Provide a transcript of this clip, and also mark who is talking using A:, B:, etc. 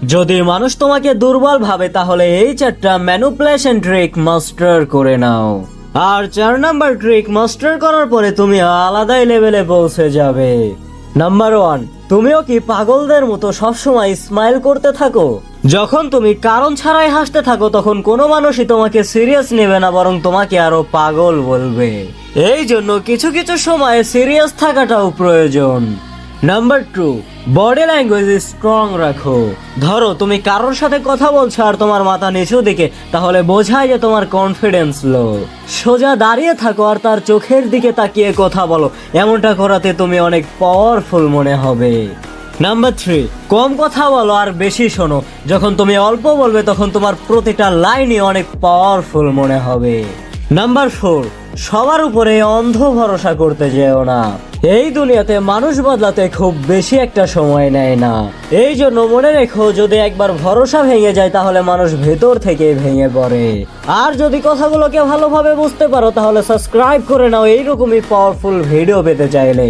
A: যদি মানুষ তোমাকে দুর্বল ভাবে তাহলে এই 4টা ম্যানিপুলেশন ট্রিক মাস্টার করে নাও। আর 4 নাম্বার ট্রিক মাস্টার করার পরে তুমি আলাদাই লেভেলে পৌঁছে যাবে। নাম্বার 1, তুমিও কি পাগলদের মতো সবসময় স্মাইল করতে থাকো? যখন তুমি কারণ ছাড়াই হাসতে থাকো তখন কোনো মানুষই তোমাকে সিরিয়াস নেবে না, বরং তোমাকে আরো পাগল বলবে। এই জন্য কিছু কিছু সময় সিরিয়াস থাকাটাও প্রয়োজন। নাম্বার 2, বডি ল্যাঙ্গুয়েজ স্ট্রং রাখো। ধরো তুমি কারোর সাথে কথা বলছো আর তোমার মাথা নিচু দিকে, তাহলে বোঝায় যে তোমার কনফিডেন্স লো। সোজা দাঁড়িয়ে থাকো আর তার চোখের দিকে তাকিয়ে কথা বলো, এমনটা করাতে তুমি অনেক পাওয়ারফুল মনে হবে। নাম্বার 3, কম কথা বলো আর বেশি শোনো। যখন তুমি অল্প বলবে তখন তোমার প্রতিটা লাইনই অনেক পাওয়ারফুল মনে হবে। নাম্বার 4, সবার উপরে অন্ধ ভরসা করতে যেও না। এই দুনিয়াতে মানুষ বদলাতে খুব বেশি একটা সময় নেয় না। এই জন্য মনে রেখো, যদি একবার ভরসা ভেঙে যায় তাহলে মানুষ ভেতর থেকে ভেঙে পড়ে। আর যদি কথাগুলোকে ভালোভাবে বুঝতে পারো তাহলে সাবস্ক্রাইব করে নাও এইরকমই পাওয়ারফুল ভিডিও পেতে চাইলে।